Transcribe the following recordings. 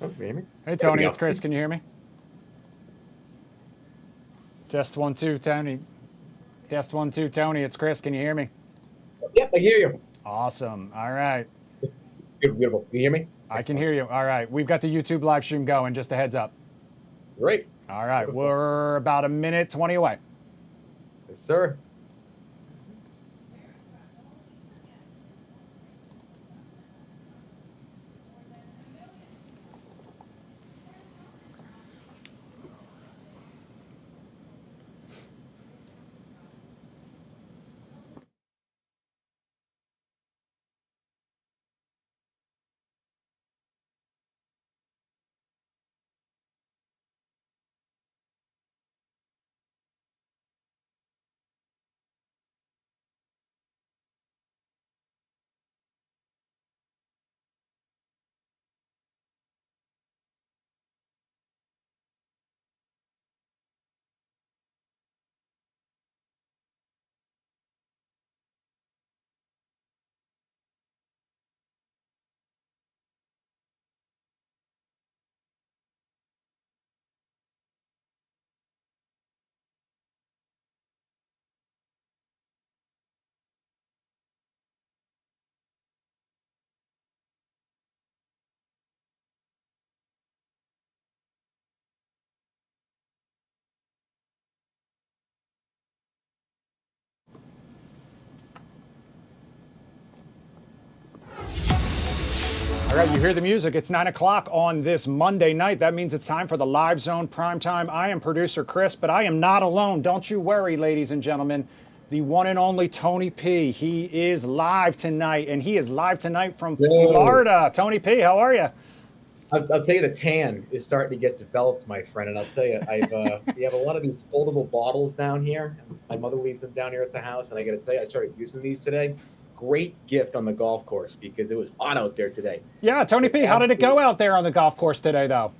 Oh, can you hear me? Hey, Tony, it's Chris. Can you hear me? Test 1 2, Tony. Test 1 2, Tony. It's Chris. Can you hear me? Yep, I hear you. Awesome. All right. Beautiful. Can you hear me? I can hear you. All right. We've got the YouTube live stream going. Just a heads up. Great. All right. Beautiful. We're about a minute 20 away. Yes, sir. All right, you hear the music. It's 9 o'clock on this Monday night. That means it's time for the Live Zone Primetime. I am producer Chris, but I am not alone. Don't you worry, ladies and gentlemen. The one and only Tony P. He is live tonight, and he is live tonight from Florida. Tony P., how are you? I'll tell you, the tan is starting to get developed, my friend. And I'll tell you, we have a lot of these foldable bottles down here. My mother leaves them down here at the house, and I got to tell you, I started using these today. Great gift on the golf course because it was hot out there today. Yeah, Tony P., how did it go out there on the golf course today, though?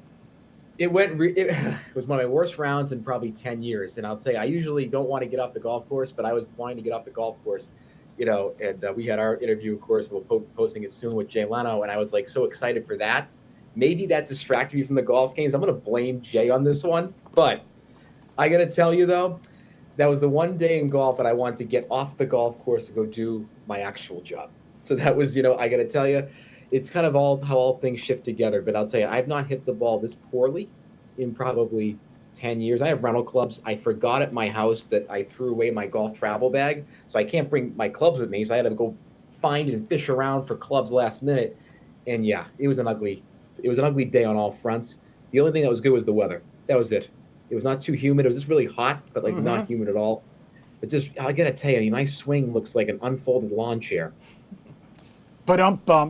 It was one of my worst rounds in probably 10 years. And I'll tell you, I usually don't want to get off the golf course, but I was wanting to get off the golf course, and we had our interview, of course, we'll posting it soon with Jay Leno, and I was like so excited for that. Maybe that distracted me from the golf games. I'm going to blame Jay on this one. But I got to tell you, though, that was the one day in golf that I wanted to get off the golf course to go do my actual job. So that was, I got to tell you, it's kind of how all things shift together. But I'll tell you, I've not hit the ball this poorly in probably 10 years. I have rental clubs. I forgot at my house that I threw away my golf travel bag. So I can't bring my clubs with me. So I had to go find and fish around for clubs last minute. And yeah, it was an ugly day on all fronts. The only thing that was good was the weather. That was it. It was not too humid. It was just really hot, but not humid at all. But just, I got to tell you, my swing looks like an unfolded lawn chair.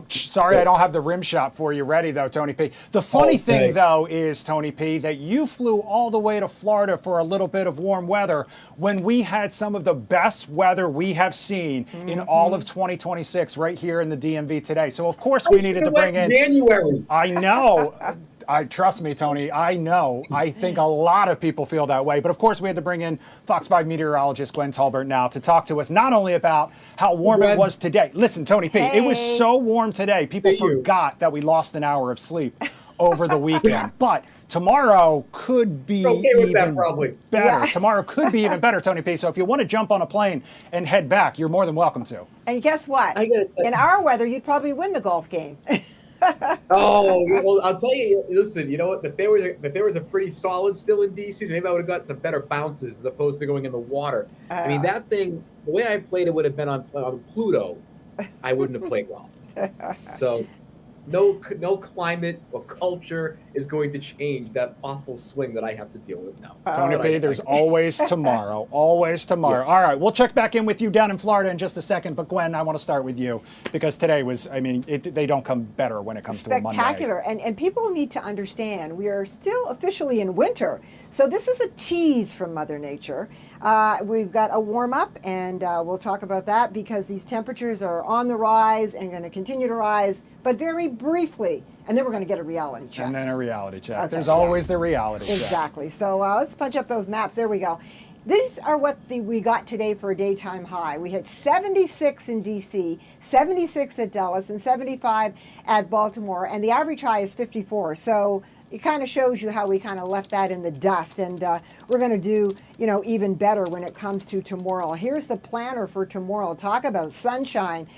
Sorry, I don't have the rim shot for you ready, though, Tony P. The funny thing, though, is, Tony P., that you flew all the way to Florida for a little bit of warm weather when we had some of the best weather we have seen in all of 2026 right here in the DMV today. So, of course, we needed to bring in... January. I know. Trust me, Tony, I know. I think a lot of people feel that way. But of course, we had to bring in Fox 5 meteorologist Gwen Talbert now to talk to us not only about how warm it was today. Listen, Tony P., it was so warm today, people forgot that we lost an hour of sleep over the weekend. But tomorrow could be even better. Yeah. Tomorrow could be even better, Tony P. So if you want to jump on a plane and head back, you're more than welcome to. And guess what? In our weather, you'd probably win the golf game. Well, I'll tell you. Listen, you know what? If there was a pretty solid still in DC, so maybe I would have got some better bounces as opposed to going in the water. I mean, that thing, the way I played it would have been on Pluto. I wouldn't have played well. So, no climate or culture is going to change that awful swing that I have to deal with now. Tony P., there's always tomorrow. Always tomorrow. Yes. All right, we'll check back in with you down in Florida in just a second. But, Gwen, I want to start with you because today was, they don't come better when it comes to a Monday. Spectacular. And people need to understand we are still officially in winter. So this is a tease from Mother Nature. We've got a warm-up, and we'll talk about that because these temperatures are on the rise and going to continue to rise, but very briefly. And then we're going to get a reality check. And then a reality check. Okay, there's always the reality check. Exactly. So let's punch up those maps. There we go. These are what we got today for a daytime high. We had 76 in DC, 76 at Dallas, and 75 at Baltimore, and the average high is 54. So it kind of shows you how we kind of left that in the dust, and we're going to do, even better when it comes to tomorrow. Here's the planner for tomorrow. Talk about sunshine.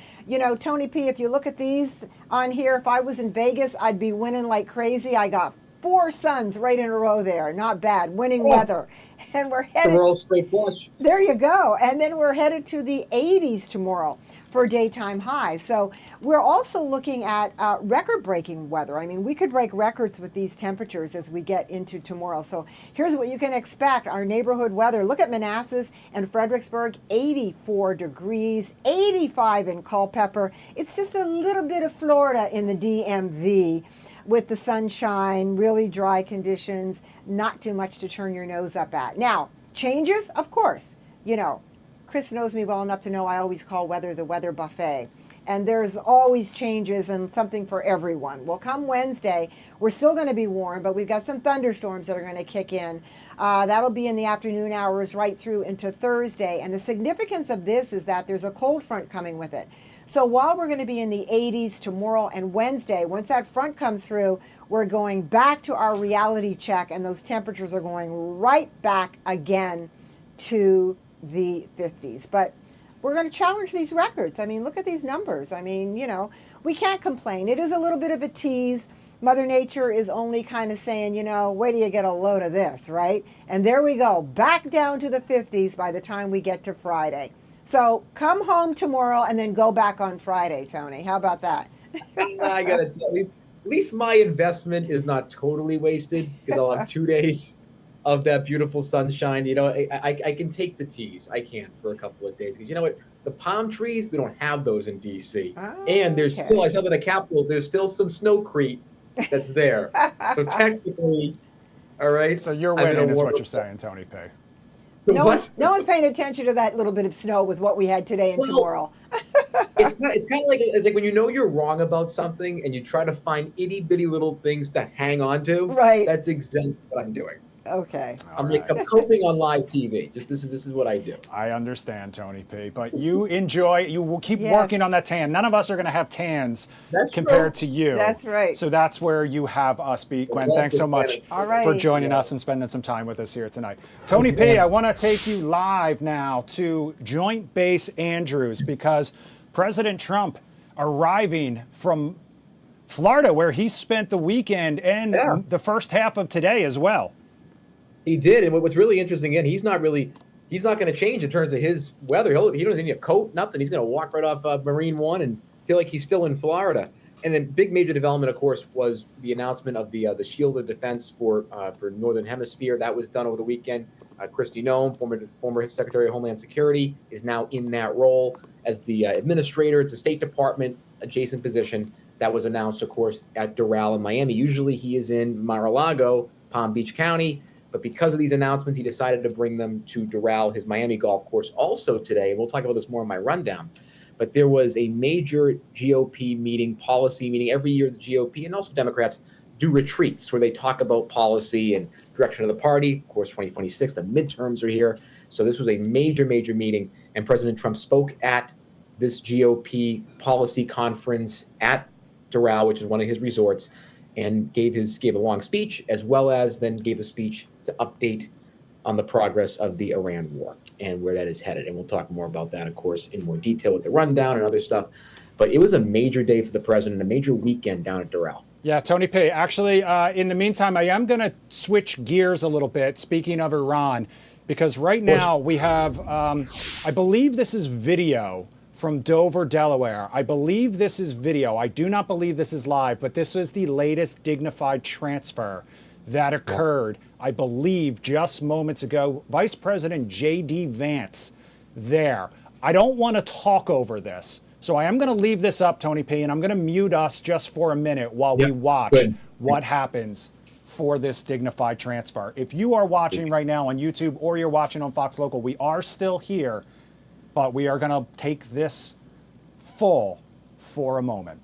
Tony P, if you look at these on here, if I was in Vegas, I'd be winning like crazy. I got 4 suns right in a row there. Not bad. Winning weather. And we're headed. We're all straight flush. There you go. And then we're headed to the 80s tomorrow for daytime high. So we're also looking at record-breaking weather. I mean, we could break records with these temperatures as we get into tomorrow. So here's what you can expect. Our neighborhood weather. Look at Manassas and Fredericksburg, 84 degrees, 85 in Culpeper. It's just a little bit of Florida in the DMV. With the sunshine, really dry conditions, not too much to turn your nose up at. Now, changes, of course. Chris knows me well enough to know I always call weather the weather buffet. And there's always changes and something for everyone. Well, come Wednesday, we're still going to be warm, but we've got some thunderstorms that are going to kick in. That'll be in the afternoon hours right through into Thursday. And the significance of this is that there's a cold front coming with it. So while we're going to be in the 80s tomorrow and Wednesday, once that front comes through, we're going back to our reality check, and those temperatures are going right back again to the 50s. But we're going to challenge these records. I mean, look at these numbers. I mean, we can't complain. It is a little bit of a tease. Mother Nature is only kind of saying, wait till you get a load of this, right? And there we go, back down to the 50s by the time we get to Friday. So come home tomorrow and then go back on Friday, Tony. How about that? I got to tell you, at least my investment is not totally wasted because I'll have 2 days of that beautiful sunshine. I can take the tease. I can for a couple of days because you know what? The palm trees, we don't have those in D.C. Oh, and there's still, I said in the Capitol, there's still some snowcrete that's there. So technically, all right. So you're winning is what you're saying, Tony P. No one's paying attention to that little bit of snow with what we had today and tomorrow. it's kind of like when you're wrong about something and you try to find itty bitty little things to hang on to. Right. That's exactly what I'm doing. Okay. I'm coping on live TV. This is what I do. I understand, Tony P. But you will keep working on that tan. None of us are going to have tans compared to you. That's right. So that's where you have us be. Gwen, thanks so much for joining us and spending some time with us here tonight. Tony P., I want to take you live now to Joint Base Andrews because President Trump arriving from Florida, where he spent the weekend and the first half of today as well. He did, and what's really interesting, again, he's not going to change in terms of his weather. He doesn't need a coat, nothing. He's going to walk right off Marine One and feel like he's still in Florida. And then big major development, of course, was the announcement of the Shield of Defense for Northern Hemisphere. That was done over the weekend. Kristi Noem, former Secretary of Homeland Security, is now in that role as the administrator. It's a State Department adjacent position that was announced, of course, at Doral in Miami. Usually he is in Mar-a-Lago, Palm Beach County. But because of these announcements, he decided to bring them to Doral, his Miami golf course, also today. And we'll talk about this more in my rundown. But there was a major GOP meeting, policy meeting. Every year, the GOP and also Democrats do retreats where they talk about policy and direction of the party. Of course, 2026, the midterms are here. So this was a major, major meeting. And President Trump spoke at this GOP policy conference at Doral, which is one of his resorts, and gave a long speech, as well as then gave a speech to update on the progress of the Iran war and where that is headed. And we'll talk more about that, of course, in more detail with the rundown and other stuff. But it was a major day for the president, a major weekend down at Doral. Yeah, Tony P. Actually, in the meantime, I am going to switch gears a little bit, speaking of Iran, because right now we have, I believe this is video from Dover, Delaware. I believe this is video. I do not believe this is live, but this was the latest Dignified transfer that occurred, I believe, just moments ago. Vice President J.D. Vance there. I don't want to talk over this, so I am going to leave this up, Tony P., and I'm going to mute us just for a minute while we watch what happens for this Dignified transfer. If you are watching right now on YouTube or you're watching on Fox Local, we are still here, but we are going to take this full for a moment.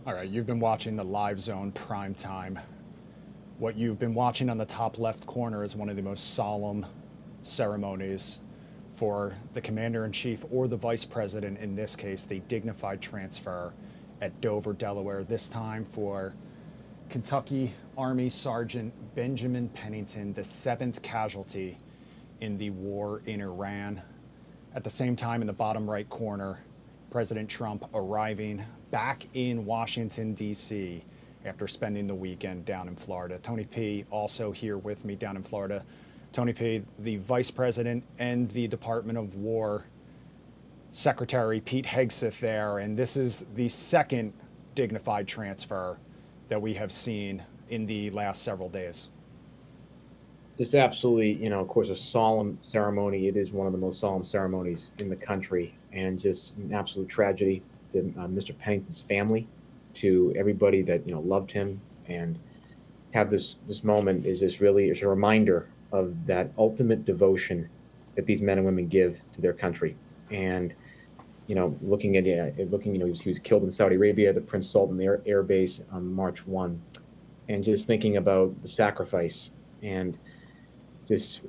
All right, you've been watching the Live Zone Primetime. What you've been watching on the top left corner is one of the most solemn ceremonies for the commander-in-chief or the vice president, in this case, the dignified transfer at Dover, Delaware, this time for Kentucky Army Sergeant Benjamin Pennington, the 7th casualty in the war in Iran. At the same time, in the bottom right corner, President Trump arriving back in Washington, D.C. after spending the weekend down in Florida. Tony P. also here with me down in Florida. Tony P., the Vice President and the Department of War Secretary, Pete Hegseth there, and this is the second dignified transfer that we have seen in the last several days. Just absolutely, of course, a solemn ceremony. It is one of the most solemn ceremonies in the country, and just an absolute tragedy to Mr. Pennington's family, to everybody that loved him, and have this moment is just really is a reminder of that ultimate devotion that these men and women give to their country. And looking at he was killed in Saudi Arabia, the Prince Sultan Air Base on March 1, and just thinking about the sacrifice and just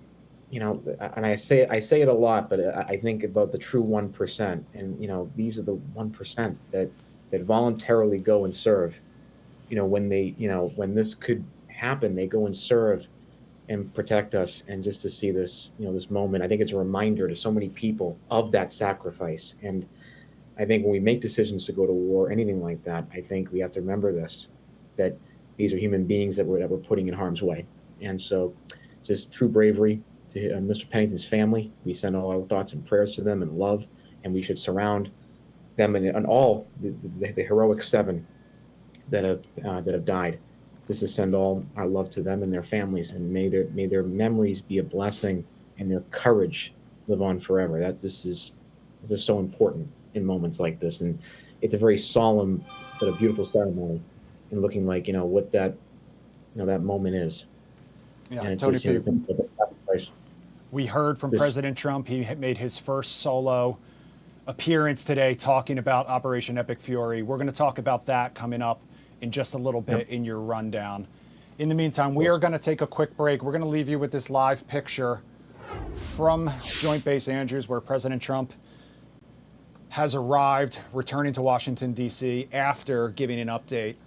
and I say it a lot, but I think about the true 1%, and these are the 1% that voluntarily go and serve. When they when this could happen, they go and serve and protect us. And just to see this this moment, I think it's a reminder to so many people of that sacrifice. And I think when we make decisions to go to war, anything like that, I think we have to remember this, that these are human beings that we're putting in harm's way. And so just true bravery to Mr. Pennington's family. We send all our thoughts and prayers to them and love, and we should surround them and all the heroic 7 that have died. Just to send all our love to them and their families, and may their memories be a blessing, and their courage live on forever. This is so important in moments like this, and it's a very solemn but a beautiful ceremony, and looking like what that that moment is. Yeah, and it's Tony just, P., we heard from President Trump. He made his first solo appearance today talking about Operation Epic Fury. We're going to talk about that coming up in just a little bit in your rundown. In the meantime, we are going to take a quick break. We're going to leave you with this live picture from Joint Base Andrews, where President Trump has arrived, returning to Washington, D.C., after giving an update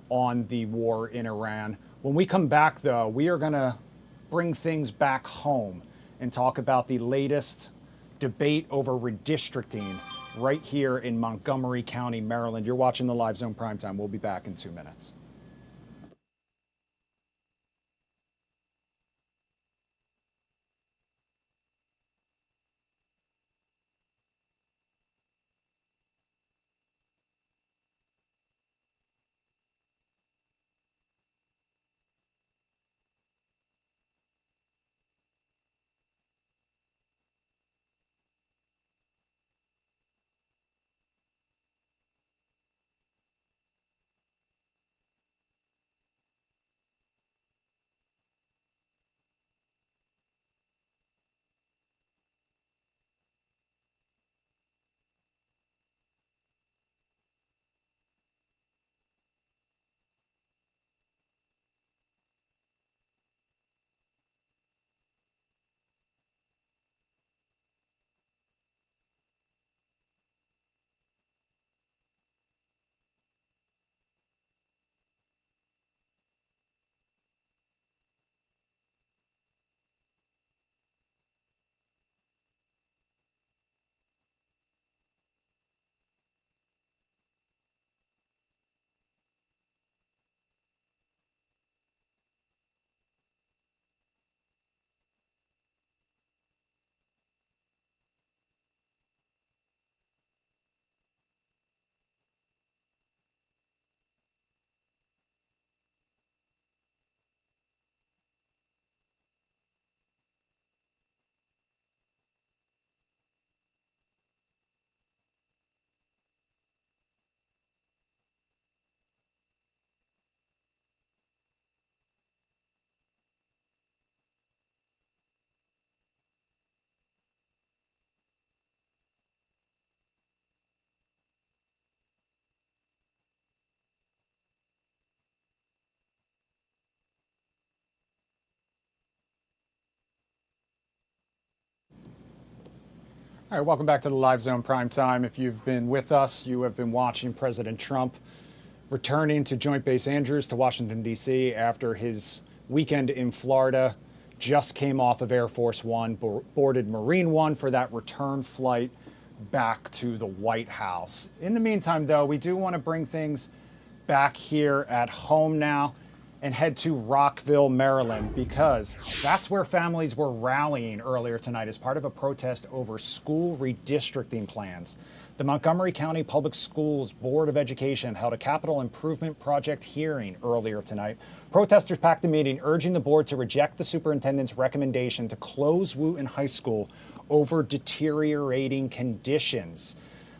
on the war in Iran. When we come back, though, we are going to bring things back home and talk about the latest debate over redistricting right here in Montgomery County, Maryland. You're watching the Live Zone Primetime. We'll be back in 2 minutes. All right, welcome back to the Live Zone Prime Time. If you've been with us, you have been watching President Trump returning to Joint Base Andrews to Washington, D.C. after his weekend in Florida. Just came off of Air Force One, boarded Marine One for that return flight back to the White House. In the meantime, though, we do want to bring things back here at home now and head to Rockville, Maryland, because that's where families were rallying earlier tonight as part of a protest over school redistricting plans. The Montgomery County Public Schools Board of Education held a capital improvement project hearing earlier tonight. Protesters packed the meeting, urging the board to reject the superintendent's recommendation to close Wooten High School over deteriorating conditions.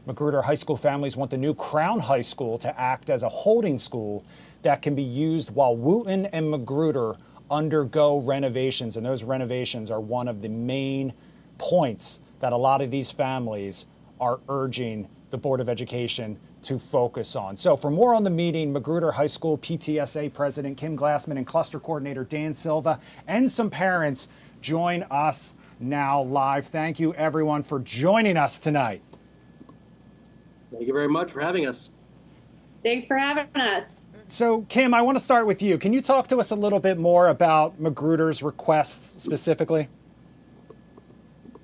Magruder High School families want the new Crown High School to act as a holding school that can be used while Wooten and Magruder undergo renovations. And those renovations are one of the main points that a lot of these families are urging the Board of Education to focus on. So for more on the meeting, Magruder High School PTSA President Kim Glassman and Cluster Coordinator Dan Silva and some parents join us now live. Thank you everyone for joining us tonight. Thank you very much for having us. Thanks for having us. So, Kim, I want to start with you. Can you talk to us a little bit more about Magruder's requests specifically?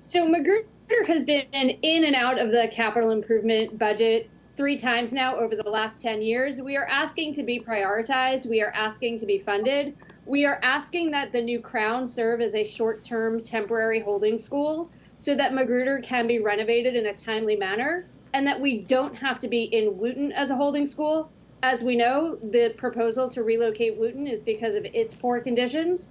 So Magruder has been in and out of the capital improvement budget 3 times now over the last 10 years. We are asking to be prioritized. We are asking to be funded. We are asking that the new Crown serve as a short-term temporary holding school so that Magruder can be renovated in a timely manner, and that we don't have to be in Wooten as a holding school. As we know, the proposal to relocate Wooten is because of its poor conditions.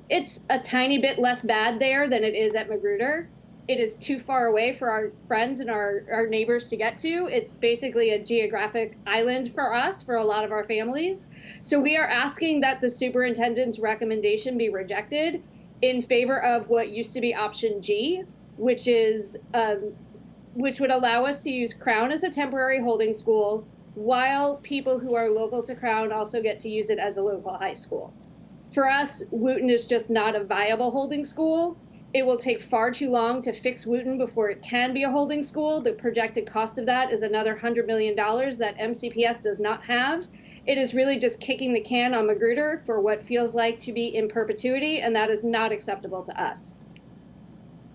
It's a tiny bit less bad there than it is at Magruder. It is too far away for our friends and our neighbors to get to. It's basically a geographic island for us, for a lot of our families. So we are asking that the superintendent's recommendation be rejected in favor of what used to be option G, which would allow us to use Crown as a temporary holding school, while people who are local to Crown also get to use it as a local high school. For us, Wooten is just not a viable holding school. It will take far too long to fix Wooten before it can be a holding school. The projected cost of that is another $100 million that MCPS does not have. It is really just kicking the can on Magruder for what feels like to be in perpetuity, and that is not acceptable to us.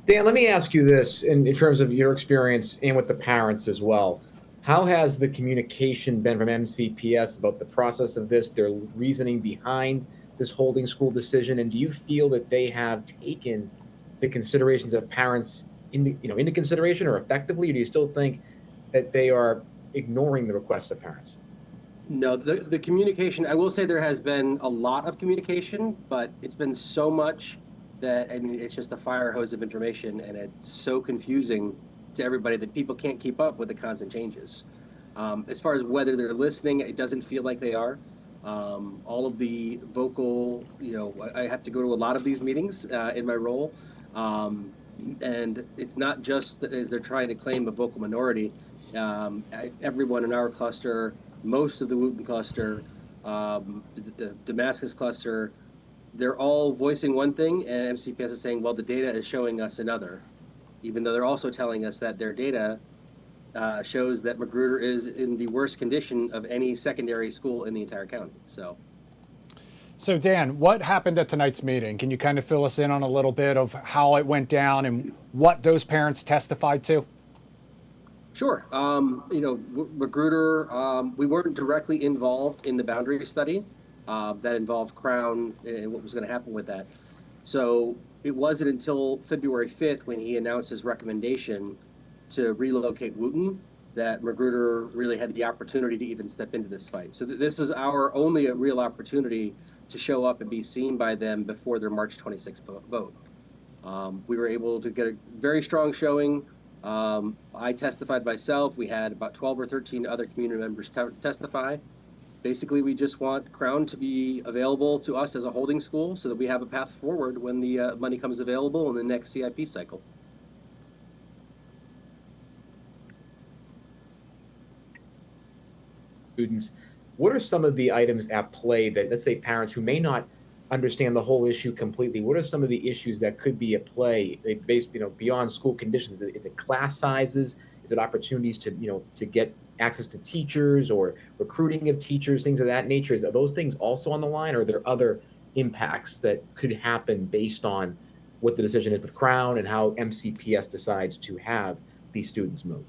Dan, let me ask you this in terms of your experience and with the parents as well. How has the communication been from MCPS about the process of this, their reasoning behind this holding school decision? And do you feel that they have taken the considerations of parents into consideration or effectively, or do you still think that they are ignoring the requests of parents? No, the communication, I will say there has been a lot of communication, but it's been so much that, I mean, it's just a fire hose of information, and it's so confusing to everybody that people can't keep up with the constant changes. As far as whether they're listening, it doesn't feel like they are. All of the vocal, I have to go to a lot of these meetings in my role. And it's not just as they're trying to claim a vocal minority. Everyone in our cluster, most of the Wooten cluster, the Damascus cluster, they're all voicing one thing, and MCPS is saying, well, the data is showing us another, even though they're also telling us that their data shows that Magruder is in the worst condition of any secondary school in the entire county. So Dan, what happened at tonight's meeting? Can you kind of fill us in on a little bit of how it went down and what those parents testified to? Sure. Magruder, we weren't directly involved in the boundary study that involved Crown and what was going to happen with that. So it wasn't until February 5th when he announced his recommendation to relocate Wooten that Magruder really had the opportunity to even step into this fight. So this is our only real opportunity to show up and be seen by them before their March 26th vote. We were able to get a very strong showing. I testified myself. We had about 12 or 13 other community members testify. Basically, we just want Crown to be available to us as a holding school so that we have a path forward when the money comes available in the next CIP cycle. Students, what are some of the items at play that, let's say, parents who may not understand the whole issue completely, what are some of the issues that could be at play, based, beyond school conditions? Is it class sizes? Is it opportunities to get access to teachers or recruiting of teachers, things of that nature? Are those things also on the line, or are there other impacts that could happen based on what the decision is with Crown and how MCPS decides to have these students move?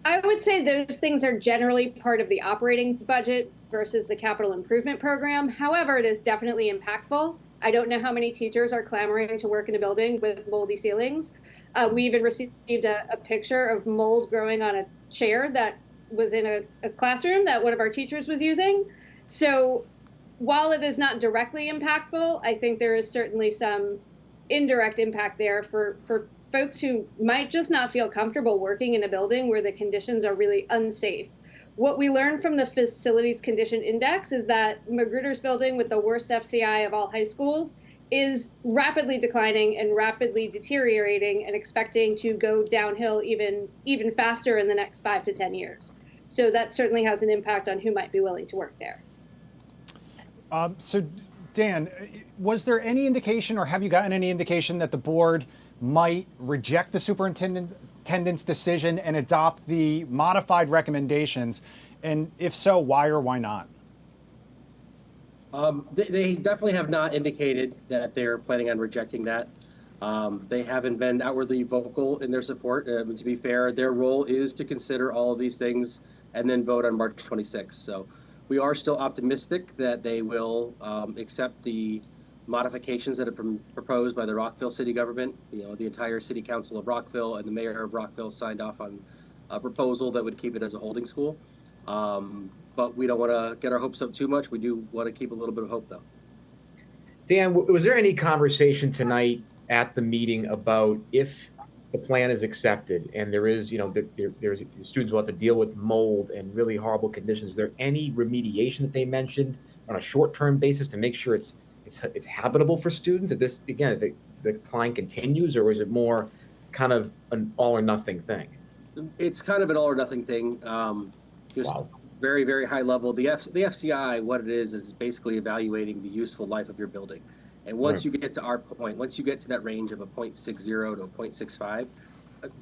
I would say those things are generally part of the operating budget versus the capital improvement program. However, it is definitely impactful. I don't know how many teachers are clamoring to work in a building with moldy ceilings. We even received a picture of mold growing on a chair that was in a classroom that one of our teachers was using. So while it is not directly impactful, I think there is certainly some indirect impact there for folks who might just not feel comfortable working in a building where the conditions are really unsafe. What we learned from the Facilities Condition Index is that Magruder's building, with the worst FCI of all high schools, is rapidly declining and rapidly deteriorating and expecting to go downhill even faster in the next 5 to 10 years. So that certainly has an impact on who might be willing to work there. So Dan, was there any indication, or have you gotten any indication, that the board might reject the superintendent's decision and adopt the modified recommendations? And if so, why or why not? They definitely have not indicated that they're planning on rejecting that. They haven't been outwardly vocal in their support. To be fair, their role is to consider all of these things and then vote on March 26th. So we are still optimistic that they will accept the modifications that have been proposed by the Rockville city government. The entire city council of Rockville and the mayor of Rockville signed off on a proposal that would keep it as a holding school. But we don't want to get our hopes up too much. We do want to keep a little bit of hope, though. Dan, was there any conversation tonight at the meeting about, if the plan is accepted and there is, there's students will have to deal with mold and really horrible conditions, is there any remediation that they mentioned on a short-term basis to make sure it's habitable for students? If this, again, if the decline continues, or is it more kind of an all or nothing thing? It's kind of an all or nothing thing. Just Wow. Very, very high level. The FCI, what it is basically evaluating the useful life of your building. And once you get to our point, once you get to that range of a 0.60 to a 0.65,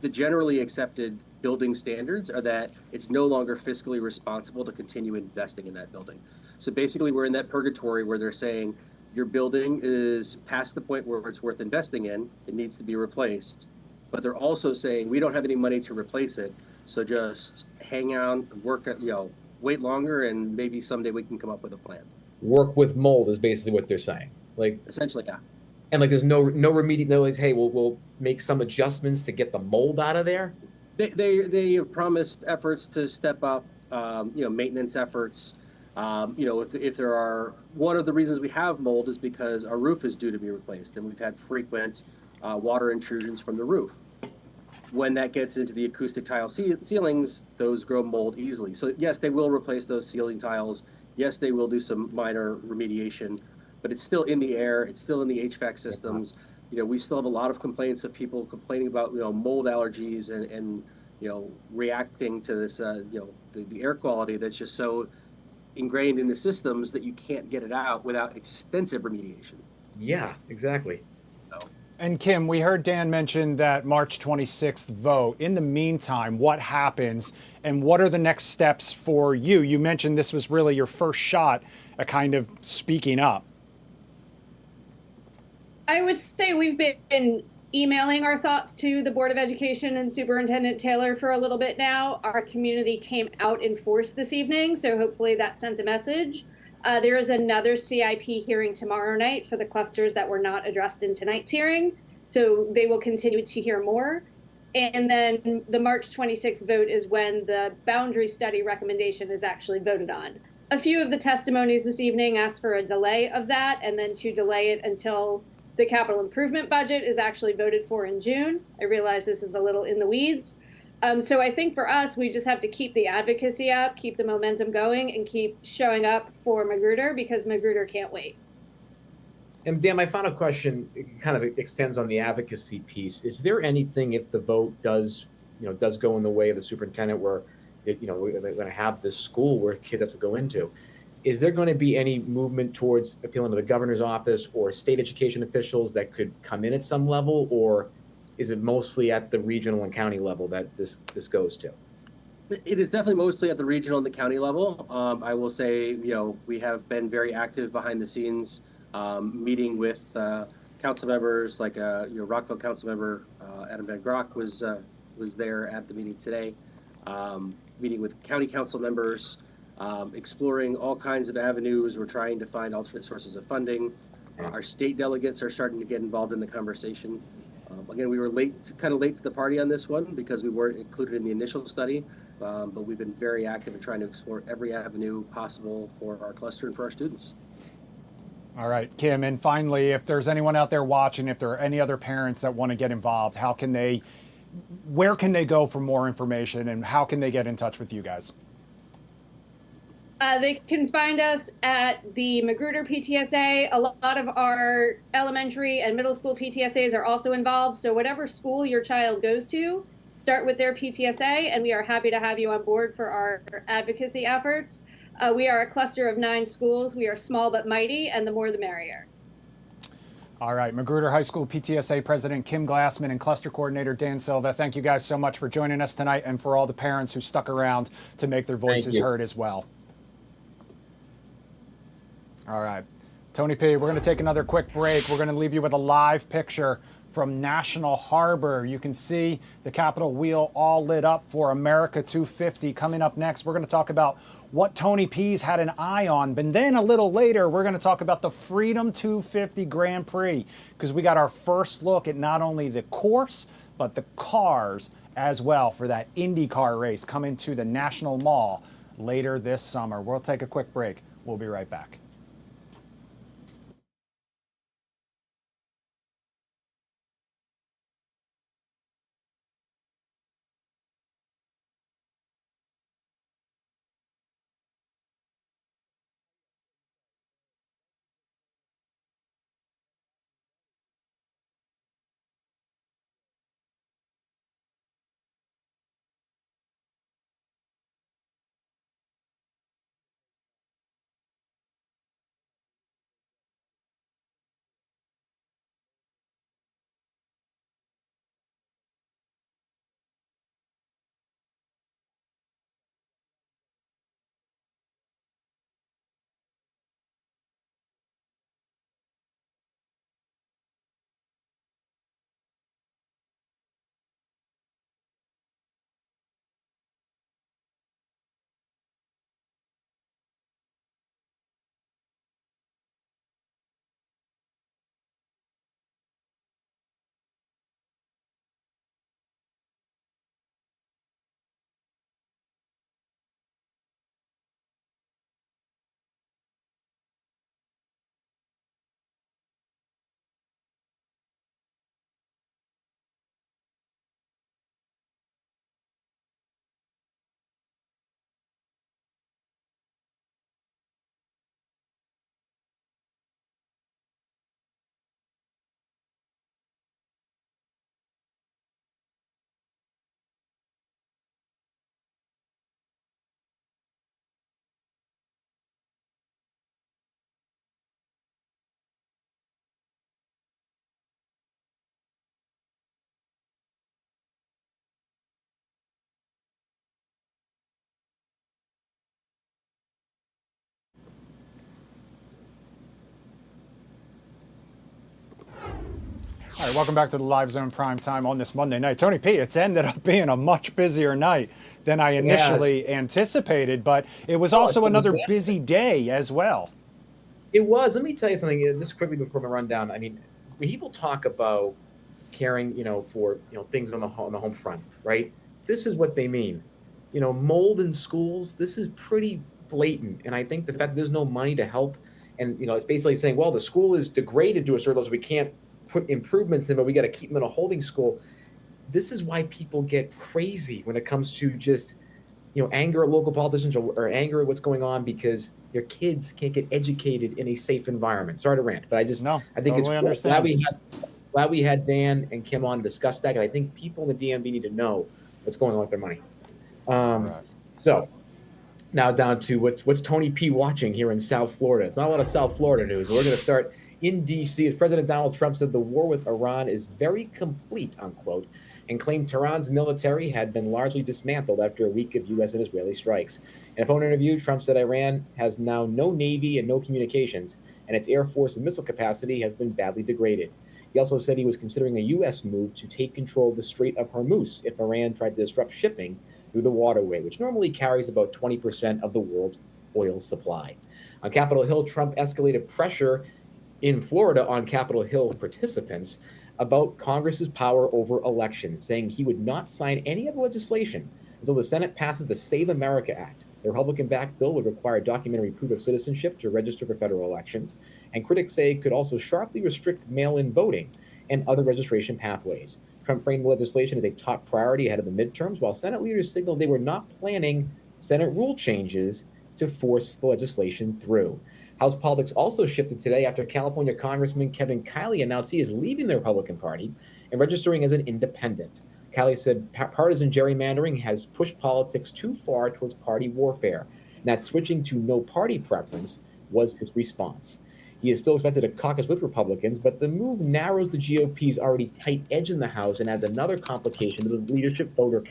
the generally accepted building standards are that it's no longer fiscally responsible to continue investing in that building. So basically, we're in that purgatory where they're saying your building is past the point where it's worth investing in, it needs to be replaced. But they're also saying we don't have any money to replace it, so just hang on, work, wait longer, and maybe someday we can come up with a plan. Work with mold is basically what they're saying. Like, Essentially, yeah. and like, there's no remediation. No, like, hey, we'll make some adjustments to get the mold out of there. They have promised efforts to step up, maintenance efforts. If there are, one of the reasons we have mold is because our roof is due to be replaced, and we've had frequent water intrusions from the roof. When that gets into the acoustic tile ceilings, those grow mold easily. So yes, they will replace those ceiling tiles. Yes, they will do some minor remediation, but it's still in the air. It's still in the HVAC systems. We still have a lot of complaints of people complaining about, mold allergies and reacting to this, the air quality that's just so ingrained in the systems that you can't get it out without extensive remediation. Yeah, exactly. And Kim, we heard Dan mention that March 26th vote. In the meantime, what happens and what are the next steps for you? You mentioned this was really your first shot at kind of speaking up. I would say we've been emailing our thoughts to the Board of Education and Superintendent Taylor for a little bit now. Our community came out in force this evening, so hopefully that sent a message. There is another CIP hearing tomorrow night for the clusters that were not addressed in tonight's hearing, so they will continue to hear more. And then the March 26th vote is when the boundary study recommendation is actually voted on. A few of the testimonies this evening asked for a delay of that, and then to delay it until the capital improvement budget is actually voted for in June. I realize this is a little in the weeds. So I think for us, we just have to keep the advocacy up, keep the momentum going, and keep showing up for Magruder, because Magruder can't wait. And Dan, my final question kind of extends on the advocacy piece. Is there anything, if the vote does go in the way of the superintendent, where we're going to have this school where kids have to go into, is there going to be any movement towards appealing to the governor's office or state education officials that could come in at some level, or is it mostly at the regional and county level that this goes to? It is definitely mostly at the regional and the county level. I will say, we have been very active behind the scenes, meeting with council members, like Rockville council member Adam Van Grock was there at the meeting today, meeting with county council members, exploring all kinds of avenues. We're trying to find alternate sources of funding. Our state delegates are starting to get involved in the conversation. Again, we were kind of late to the party on this one because we weren't included in the initial study, but we've been very active in trying to explore every avenue possible for our cluster and for our students. All right, Kim, and finally, if there's anyone out there watching, if there are any other parents that want to get involved, where can they go for more information, and how can they get in touch with you guys? They can find us at the Magruder PTSA. A lot of our elementary and middle school PTSAs are also involved. So whatever school your child goes to, start with their PTSA, and we are happy to have you on board for our advocacy efforts. We are a cluster of 9 schools. We are small but mighty, and the more the merrier. All right, Magruder High School PTSA President Kim Glassman and Cluster Coordinator Dan Silva, thank you guys so much for joining us tonight, and for all the parents who stuck around to make their voices heard as well. All right, Tony P., we're going to take another quick break. We're going to leave you with a live picture from National Harbor. You can see the Capitol wheel all lit up for America 250. Coming up next, we're going to talk about what Tony P's had an eye on. But then a little later, we're going to talk about the Freedom 250 Grand Prix, because we got our first look at not only the course, but the cars as well for that IndyCar race coming to the National Mall later this summer. We'll take a quick break. We'll be right back. All right, welcome back to the Live Zone Prime Time on this Monday night. Tony P., it's ended up being a much busier night than I initially anticipated, but it was also another busy day as well. It was. Let me tell you something, just quickly before my rundown. I mean, when people talk about caring, for things on the home front, right? This is what they mean. Mold in schools. This is pretty blatant, and I think the fact that there's no money to help, and it's basically saying, well, the school is degraded to a certain level, so we can't put improvements in, but we got to keep them in a holding school. This is why people get crazy when it comes to just, anger at local politicians or anger at what's going on because their kids can't get educated in a safe environment. Sorry to rant, but I think totally it's glad we had Dan and Kim on to discuss that, because I think people in the DMV need to know what's going on with their money. So Now down to what's Tony P watching here in South Florida. It's not a lot of South Florida news. We're going to start in D.C. as President Donald Trump said the war with Iran is very complete, unquote, and claimed Tehran's military had been largely dismantled after a week of U.S. and Israeli strikes. In a phone interview, Trump said Iran has now no navy and no communications, and its air force and missile capacity has been badly degraded. He also said he was considering a U.S. move to take control of the Strait of Hormuz if Iran tried to disrupt shipping through the waterway, which normally carries about 20% of the world's oil supply. On Capitol Hill, Trump escalated pressure in Florida on Capitol Hill participants about Congress's power over elections, saying he would not sign any of the legislation until the Senate passes the Save America Act. The Republican-backed bill would require documentary proof of citizenship to register for federal elections, and critics say it could also sharply restrict mail-in voting and other registration pathways. Trump framed the legislation as a top priority ahead of the midterms, while Senate leaders signaled they were not planning Senate rule changes to force the legislation through. House politics also shifted today after California Congressman Kevin Kiley announced he is leaving the Republican Party and registering as an independent. Kiley said partisan gerrymandering has pushed politics too far towards party warfare, and that switching to no party preference was his response. He is still expected to caucus with Republicans, but the move narrows the GOP's already tight edge in the House and adds another complication to the leadership voting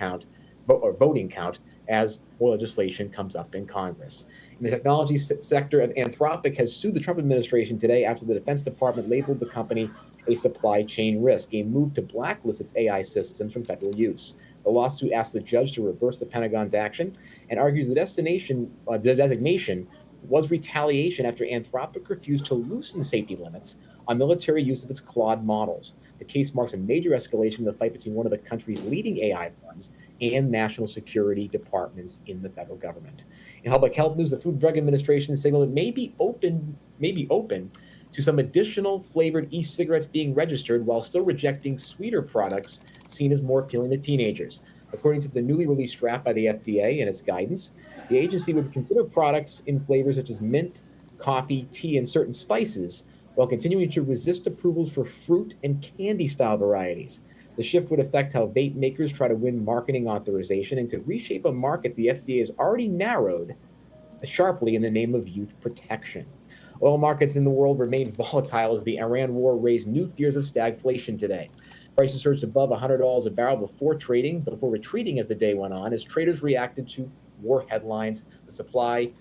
count as more legislation comes up in Congress. In the technology sector, Anthropic has sued the Trump administration today after the Defense Department labeled the company a supply chain risk, a move to blacklist its AI systems from federal use. The lawsuit asks the judge to reverse the Pentagon's action and argues the designation was retaliation after Anthropic refused to loosen safety limits on military use of its Claude models. The case marks a major escalation in the fight between one of the country's leading AI firms and national security departments in the federal government. In public health news, the Food and Drug Administration signaled it may be open to some additional flavored e-cigarettes being registered while still rejecting sweeter products seen as more appealing to teenagers. According to the newly released draft by the FDA and its guidance, the agency would consider products in flavors such as mint, coffee, tea, and certain spices, while continuing to resist approvals for fruit and candy-style varieties. The shift would affect how vape makers try to win marketing authorization and could reshape a market the FDA has already narrowed sharply in the name of youth protection. Oil markets in the world remained volatile as the Iran war raised new fears of stagflation today. Prices surged above $100 a barrel before retreating as the day went on, as traders reacted to war headlines, the supply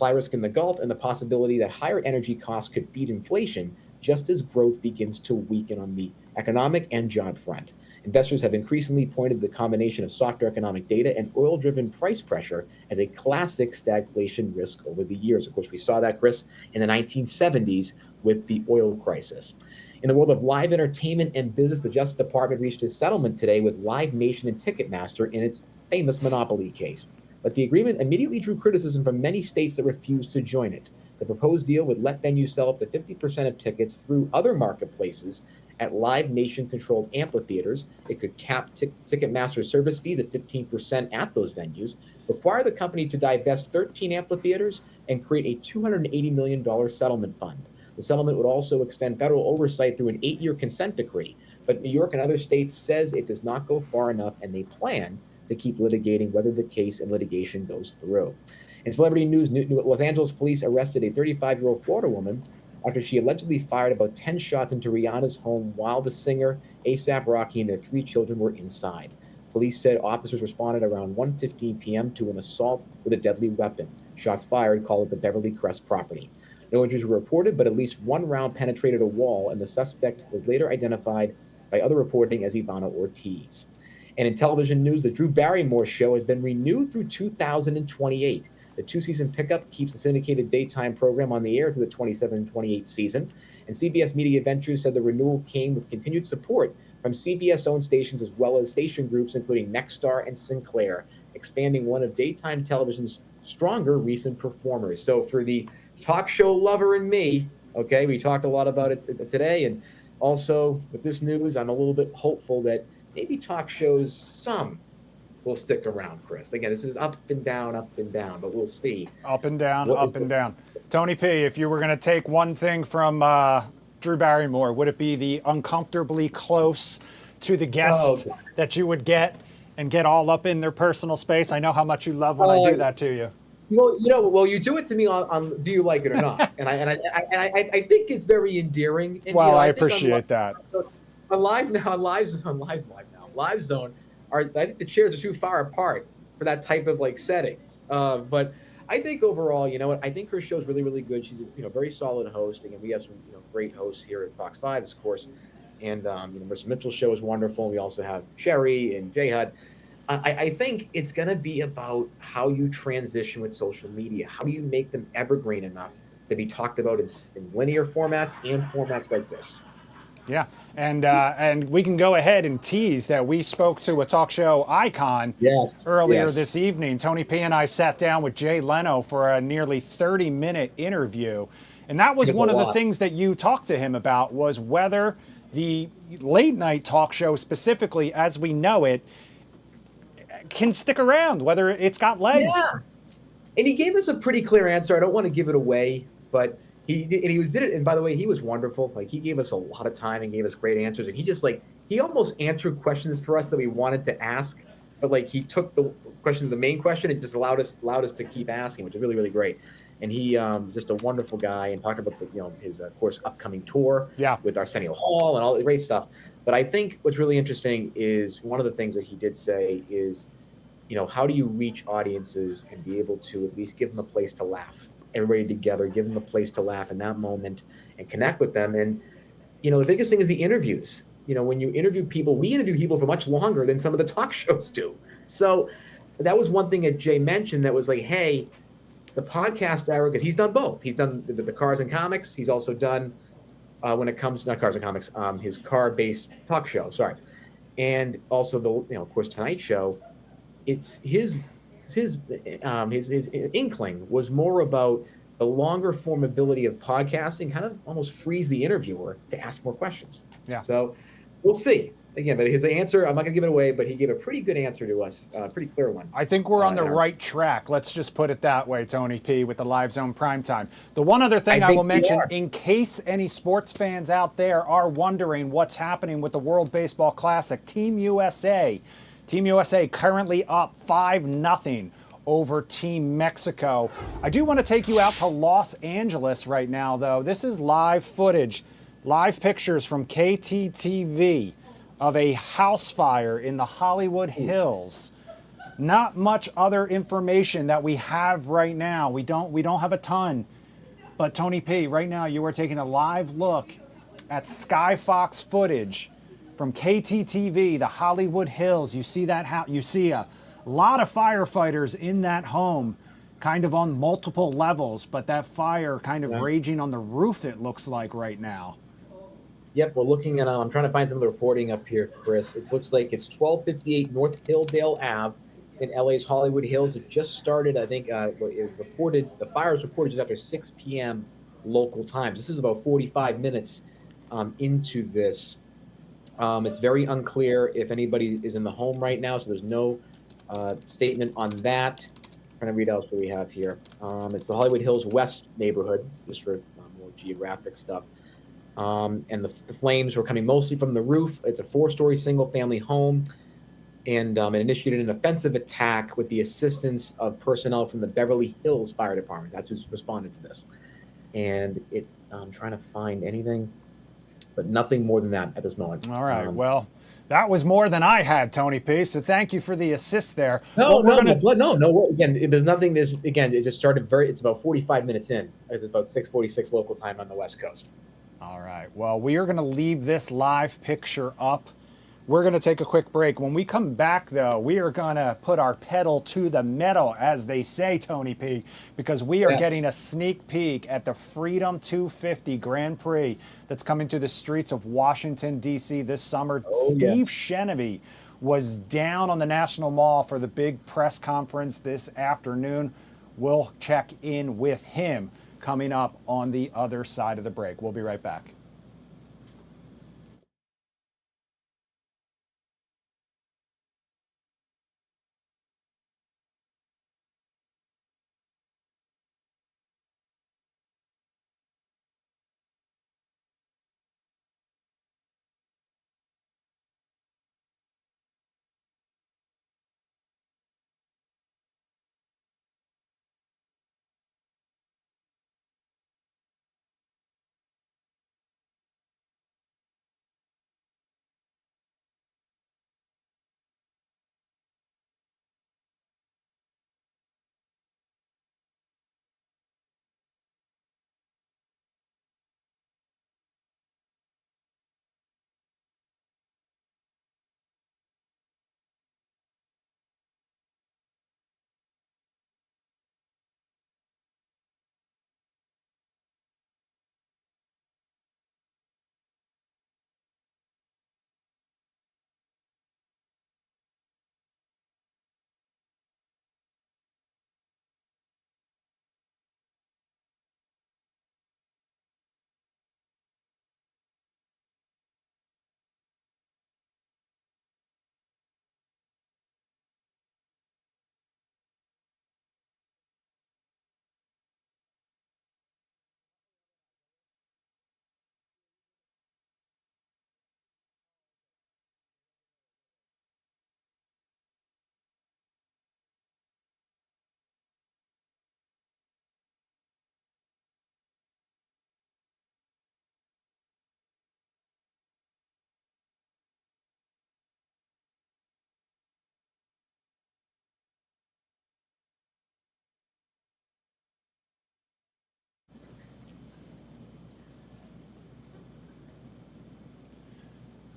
risk in the Gulf, and the possibility that higher energy costs could feed inflation just as growth begins to weaken on the economic and job front. Investors have increasingly pointed to the combination of softer economic data and oil-driven price pressure as a classic stagflation risk over the years. Of course, we saw that, Chris, in the 1970s with the oil crisis. In the world of live entertainment and business, the Justice Department reached a settlement today with Live Nation and Ticketmaster in its famous monopoly case. But the agreement immediately drew criticism from many states that refused to join it. The proposed deal would let venues sell up to 50% of tickets through other marketplaces at Live Nation-controlled amphitheaters. It could cap Ticketmaster service fees at 15% at those venues, require the company to divest 13 amphitheaters, and create a $280 million settlement fund. The settlement would also extend federal oversight through an 8-year consent decree, but New York and other states says it does not go far enough, and they plan to keep litigating whether the case and litigation goes through. In celebrity news, Los Angeles police arrested a 35-year-old Florida woman after she allegedly fired about 10 shots into Rihanna's home while the singer, A$AP Rocky, and their 3 children were inside. Police said officers responded around 1:15 p.m. to an assault with a deadly weapon. Shots fired called at the Beverly Crest property. No injuries were reported, but at least one round penetrated a wall, and the suspect was later identified by other reporting as Ivana Ortiz. And in television news, the Drew Barrymore Show has been renewed through 2028. The 2-season pickup keeps the syndicated daytime program on the air through the 27-28 season. And CBS Media Ventures said the renewal came with continued support from CBS-owned stations as well as station groups including Nexstar and Sinclair, expanding one of daytime television's stronger recent performers. So for the talk show lover in me, okay, we talked a lot about it today, and also with this news, I'm a little bit hopeful that maybe talk shows, some will stick around, Chris. Again, this is up and down, but we'll see. Up and down, up and down. Tony P., if you were going to take one thing from Drew Barrymore, would it be the uncomfortably close to the guest that you would get and get all up in their personal space? I know how much you love when I do that to you. Well, you do it to me on Do You Like It or Not? And I think it's very endearing. And Well, I I think appreciate that. on live now, live zone I think the chairs are too far apart for that type of like setting. But I think overall, what I think her show's really, really good. She's a very solid host, and we have some great hosts here at Fox 5, of course. And Marissa Mitchell's show is wonderful. We also have Sherry and Jay Hud. I think it's going to be about how you transition with social media. How do you make them evergreen enough to be talked about in linear formats and formats like this? Yeah, and we can go ahead and tease that we spoke to a talk show icon earlier this evening. Tony P and I sat down with Jay Leno for a nearly 30-minute interview, and that was one of the things that you talked to him about, was whether the late night talk show, specifically as we know it, can stick around, whether it's got legs. Yeah, and he gave us a pretty clear answer. I don't want to give it away, but he did it. And by the way, he was wonderful. Like, he gave us a lot of time and gave us great answers. And he almost answered questions for us that we wanted to ask, but like he took the main question, and just allowed us to keep asking, which is really, really great. And he just a wonderful guy, and talking about his of course upcoming tour with Arsenio Hall and all the great stuff. But I think what's really interesting is one of the things that he did say is, how do you reach audiences and be able to at least give them a place to laugh? Everybody together, give them a place to laugh in that moment and connect with them. And, the biggest thing is the interviews. When you interview people, we interview people for much longer than some of the talk shows do. So that was one thing that Jay mentioned, that was like, hey, the podcast era, because he's done both. He's done the Cars and Comics. He's also done, when it comes, not Cars and Comics, his car-based talk show, sorry. And also of course, Tonight Show. It's his inkling was more about the longer form ability of podcasting, kind of almost frees the interviewer to ask more questions. Yeah. So we'll see. Again, but his answer, I'm not going to give it away, but he gave a pretty good answer to us, a pretty clear one. I think we're on the right track. Let's just put it that way, Tony P, with the Live Zone Primetime. The one other thing I will mention, in case any sports fans out there are wondering what's happening with the World Baseball Classic, Team USA currently up 5-0 over Team Mexico. I do want to take you out to Los Angeles right now, though. This is live footage, live pictures from KTTV of a house fire in the Hollywood Hills. Not much other information that we have right now. We don't have a ton. But Tony P, right now you are taking a live look at Sky Fox footage from KTTV, the Hollywood Hills. You see that you see a lot of firefighters in that home, kind of on multiple levels, but that fire kind of raging on the roof, it looks like right now. Yep, we're looking at, I'm trying to find some of the reporting up here, Chris. It looks like it's 1258 North Hilldale Ave in LA's Hollywood Hills. It just started, I think, the fire was reported just after 6 p.m. local time. This is about 45 minutes into this. It's very unclear if anybody is in the home right now, so there's no statement on that. I'm trying to read what else we have here. It's the Hollywood Hills West neighborhood, just for more geographic stuff. And the flames were coming mostly from the roof. It's a 4-story single-family home, and it initiated an offensive attack with the assistance of personnel from the Beverly Hills Fire Department. That's who's responded to this. And I'm trying to find anything, but nothing more than that at this moment. All right. Well, that was more than I had, Tony P. So thank you for the assist there. No. Again, there's nothing. It just started it's about 45 minutes in. It's about 6:46 local time on the West Coast. All right. Well, we are going to leave this live picture up. We're going to take a quick break. When we come back, though, we are going to put our pedal to the metal, as they say, Tony P, because we are getting a sneak peek at the Freedom 250 Grand Prix that's coming to the streets of Washington, D.C. this summer. Steve Shenevy was down on the National Mall for the big press conference this afternoon. We'll check in with him coming up on the other side of the break. We'll be right back.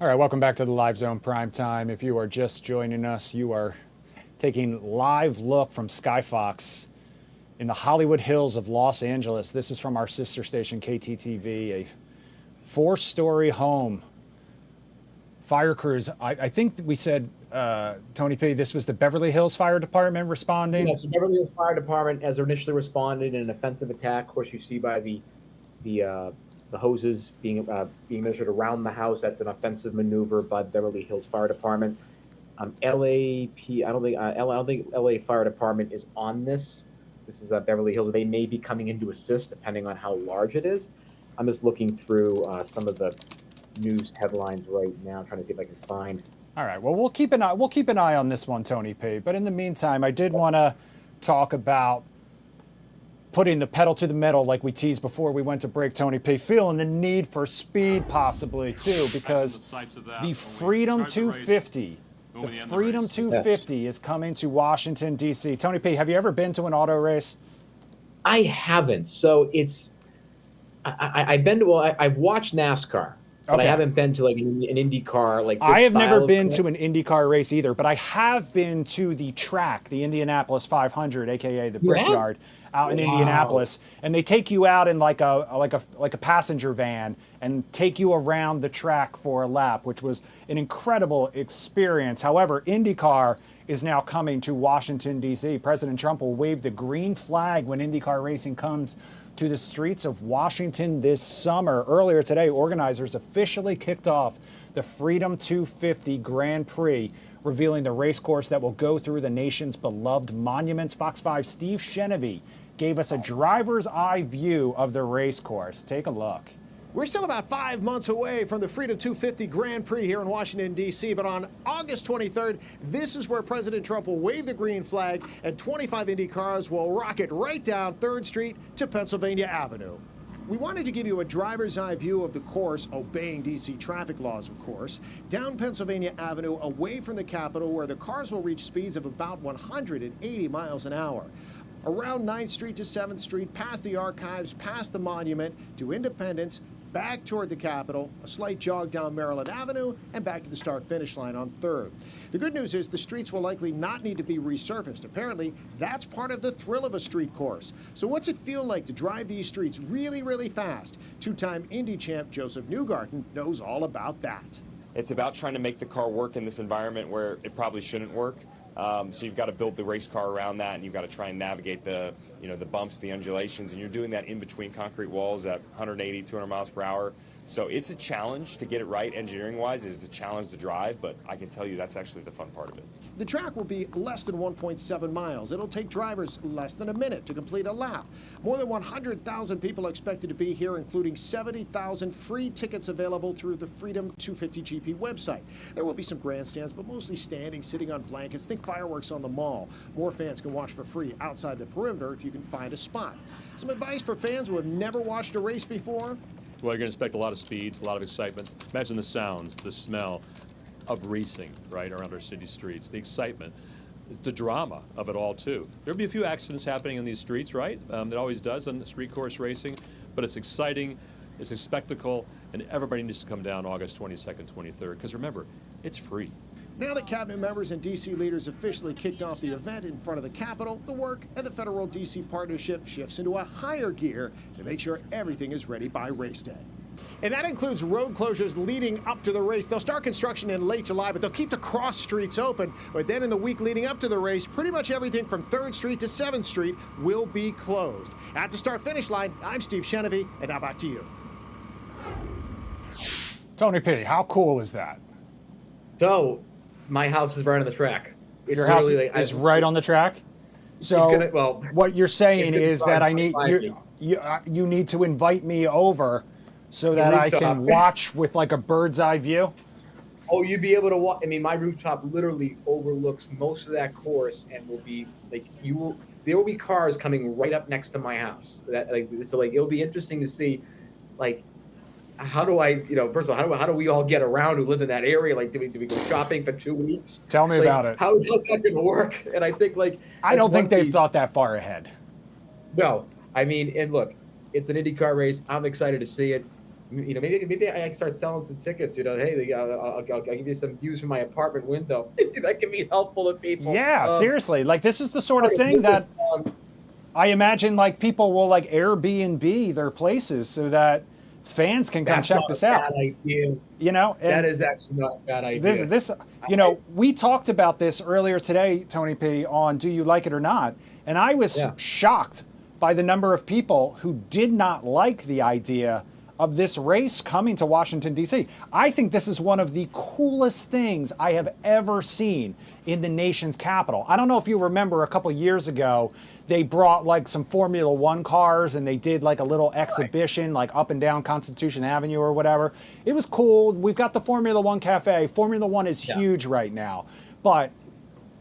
All right, welcome back to the Live Zone Primetime. If you are just joining us, you are taking live look from Skyfox in the Hollywood Hills of Los Angeles. This is from our sister station, KTTV, a 4-story home. Fire crews, I think we said, Tony P., this was the Beverly Hills Fire Department responding? Yes, the Beverly Hills Fire Department has initially responded in an offensive attack. Of course, you see by the hoses being measured around the house. That's an offensive maneuver by the Beverly Hills Fire Department. LAP, I don't think LA Fire Department is on this. This is Beverly Hills. They may be coming in to assist, depending on how large it is. I'm just looking through some of the news headlines right now, trying to see if I can find. All right. Well, we'll keep an eye on this one, Tony P. But in the meantime, I did want to talk about putting the pedal to the metal, like we teased before we went to break, Tony P. Feeling the need for speed, possibly too, because the Freedom 250, the Freedom 250 is coming to Washington D.C. Tony P., have you ever been to an auto race? I haven't. So I've been to. Well, I've watched NASCAR. But I haven't been to like an IndyCar. Like this I have never been to an IndyCar race either, but I have been to the track, the Indianapolis 500, aka the Brickyard, out in Indianapolis, and they take you out in like a passenger van and take you around the track for a lap, which was an incredible experience. However, IndyCar is now coming to Washington D.C. President Trump will wave the green flag when IndyCar racing comes to the streets of Washington this summer. Earlier today, organizers officially kicked off the Freedom 250 Grand Prix, revealing the race course that will go through the nation's beloved monuments. Fox 5's Steve Shenevy gave us a driver's eye view of the race course. Take a look. We're still about 5 months away from the Freedom 250 Grand Prix here in Washington, D.C., but on August 23rd, this is where President Trump will wave the green flag and 25 Indy cars will rocket right down 3rd Street to Pennsylvania Avenue. We wanted to give you a driver's eye view of the course, obeying D.C. traffic laws, of course, down Pennsylvania Avenue, away from the Capitol, where the cars will reach speeds of about 180 miles an hour. Around 9th Street to 7th Street, past the archives, past the monument, to Independence, back toward the Capitol, a slight jog down Maryland Avenue, and back to the start-finish line on 3rd. The good news is the streets will likely not need to be resurfaced. Apparently, that's part of the thrill of a street course. So what's it feel like to drive these streets really, really fast? Two-time Indy champ Joseph Newgarden knows all about that. It's about trying to make the car work in this environment where it probably shouldn't work. So you've got to build the race car around that, and you've got to try and navigate the bumps, the undulations, and you're doing that in between concrete walls at 180, 200 miles per hour. So it's a challenge to get it right engineering-wise. It's a challenge to drive, but I can tell you that's actually the fun part of it. The track will be less than 1.7 miles. It'll take drivers less than a minute to complete a lap. More than 100,000 people are expected to be here, including 70,000 free tickets available through the Freedom 250 GP website. There will be some grandstands, but mostly standing, sitting on blankets. Think fireworks on the mall. More fans can watch for free outside the perimeter if you can find a spot. Some advice for fans who have never watched a race before? Well, you're going to expect a lot of speeds, a lot of excitement. Imagine the sounds, the smell of racing, right, around our city streets, the excitement, the drama of it all, too. There'll be a few accidents happening in these streets, right? It always does on street course racing, but it's exciting, it's a spectacle, and everybody needs to come down August 22nd, 23rd, because remember, it's free. Now that cabinet members and D.C. leaders officially kicked off the event in front of the Capitol, the work and the federal-D.C. partnership shifts into a higher gear to make sure everything is ready by race day. And that includes road closures leading up to the race. They'll start construction in late July, but they'll keep the cross streets open. But then in the week leading up to the race, pretty much everything from 3rd Street to 7th Street will be closed. At the start-finish line, I'm Steve Shenevy, and now back to you. Tony P., how cool is that? So, my house is right on the track. It's Your house literally, is right on the track? So what you're saying is that I need you need to invite me over so that I can watch with like a bird's eye view? Oh, you'd be able to walk. I mean, my rooftop literally overlooks most of that course, and will be like there will be cars coming right up next to my house. It'll be interesting to see, like, how do I, first of all, how do we all get around who live in that area? Like, do we go shopping for 2 weeks? Tell me about it. How's that going to work? And I think, I don't think they've thought that far ahead. No, I mean, and look, it's an IndyCar race. I'm excited to see it. You know, maybe I can start selling some tickets. You know, hey, I'll give you some views from my apartment window. That can be helpful to people. Yeah, seriously. Like, this is the sort of okay, thing that um, I imagine, like, people will like Airbnb their places so that fans can come that's check not this a out. bad idea. You know, and That is actually not a bad idea. this, you know, we talked about this earlier today, Tony P, on Do You Like It or Not? And I was Yeah. shocked by the number of people who did not like the idea of this race coming to Washington, D.C. I think this is one of the coolest things I have ever seen in the nation's capital. I don't know if you remember a couple years ago, they brought like some Formula One cars and they did like a little exhibition like up and down Constitution Avenue or whatever. It was cool. We've got the Formula One Cafe. Formula One is huge right now. But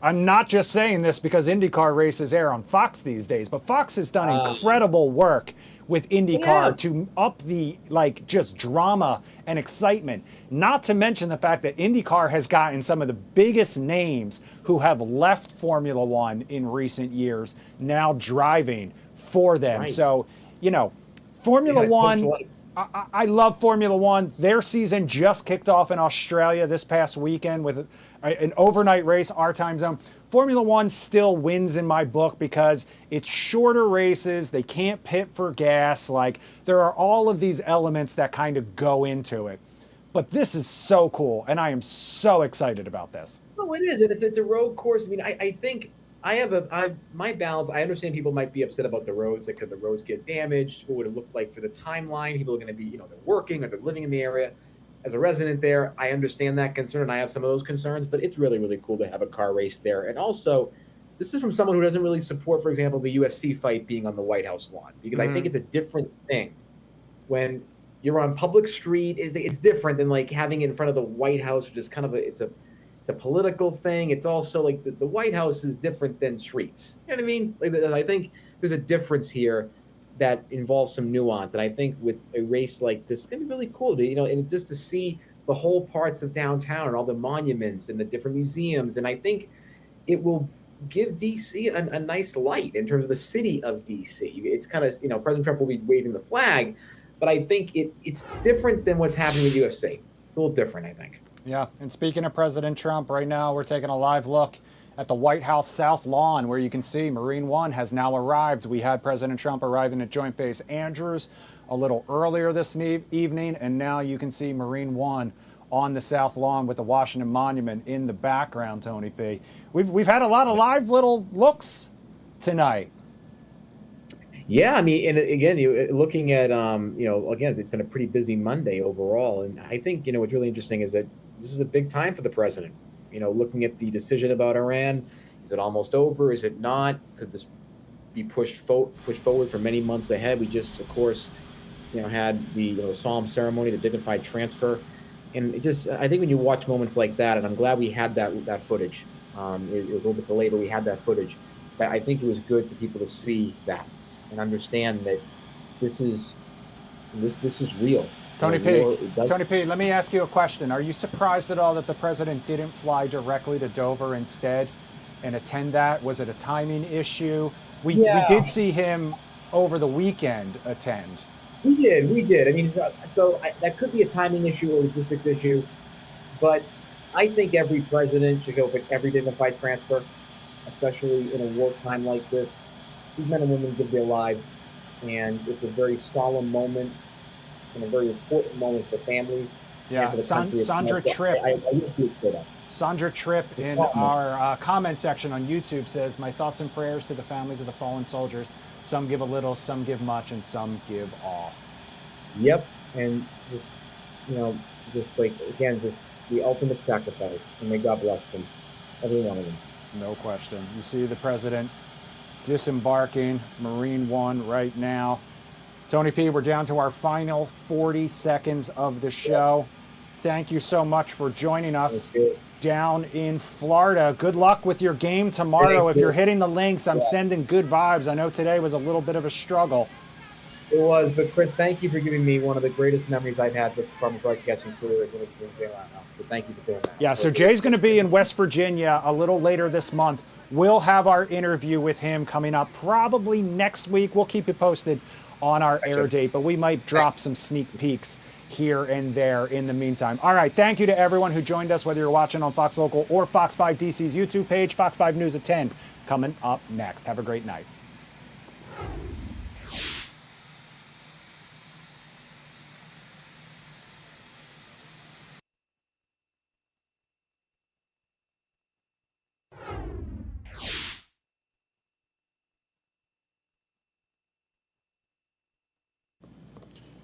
I'm not just saying this because IndyCar races air on Fox these days, but Fox has done incredible work with IndyCar to up the like just drama and excitement. Not to mention the fact that IndyCar has gotten some of the biggest names who have left Formula One in recent years now driving for them. Right. So, you know, Formula One, Coach, I love Formula One. Their season just kicked off in Australia this past weekend with an overnight race, our time zone. Formula One still wins in my book because it's shorter races. They can't pit for gas. Like, there are all of these elements that kind of go into it. But this is so cool, and I am so excited about this. Oh, it is, and it's a road course. I mean, I think I have my balance. I understand people might be upset about the roads. Like, could the roads get damaged? What would it look like for the timeline? People are going to be, you know, they're working or they're living in the area. As a resident there, I understand that concern, and I have some of those concerns. But it's really, really cool to have a car race there. And also, this is from someone who doesn't really support, for example, the UFC fight being on the White House lawn, because I think it's a different thing when you're on public street. It's different than like having it in front of the White House, which is kind of it's a political thing. It's also like the White House is different than streets. You know what I mean? Like, I think there's a difference here that involves some nuance. And I think with a race like this, it's gonna be really cool to, you know, and it's just to see the whole parts of downtown and all the monuments and the different museums. And I think it will give DC a nice light in terms of the city of DC. It's kind of, you know, President Trump will be waving the flag, but I think it's different than what's happening with UFC. It's a little different, I think. Yeah, and speaking of President Trump, right now we're taking a live look at the White House South Lawn, where you can see Marine One has now arrived. We had President Trump arriving at Joint Base Andrews a little earlier this evening, and now you can see Marine One on the South Lawn with the Washington Monument in the background, Tony P. We've had a lot of live little looks tonight. Yeah, I mean, and again, looking at, you know, again, it's been a pretty busy Monday overall. And I think, you know, what's really interesting is that this is a big time for the president. You know, looking at the decision about Iran, is it almost over? Is it not? Could this be pushed forward for many months ahead? We just, of course, you know, had the solemn ceremony, the dignified transfer. And it just, I think when you watch moments like that, and I'm glad we had that footage. It was a little bit delayed, but we had that footage. But I think it was good for people to see that and understand that this is real. Tony P, let me ask you a question. Are you surprised at all that the president didn't fly directly to Dover instead and attend that? Was it a timing issue? We did see him over the weekend attend. We did. I mean, that could be a timing issue or a logistics issue, but I think every president should go for every dignified transfer, especially in a wartime like this. These men and women give their lives, and it's a very solemn moment and a very important moment for families. Yeah, and for the country Sandra itself. Tripp. I would say that. Sandra Tripp in our comment section on YouTube says, "My thoughts and prayers to the families of the fallen soldiers. Some give a little, some give much, and some give all." Yep, and just, you know, just like, again, just the ultimate sacrifice, and may God bless them, every one of them. No question. You see the president disembarking Marine One right now. Tony P, we're down to our final 40 seconds of the show. Thank you so much for joining us down in Florida. Good luck with your game tomorrow. If you're hitting the links, I'm sending good vibes. I know today was a little bit of a struggle. It was, but Chris, thank you for giving me one of the greatest memories I've had this farm broadcasting career. So thank you for doing that. Yeah, so Jay's going to be in West Virginia a little later this month. We'll have our interview with him coming up probably next week. We'll keep you posted on our air date, but we might drop some sneak peeks here and there in the meantime. All right, thank you to everyone who joined us, whether you're watching on Fox Local or Fox 5 DC's YouTube page. Fox 5 News at 10 coming up next. Have a great night.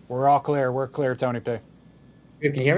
We're all clear. We're clear, Tony P. Can you hear me?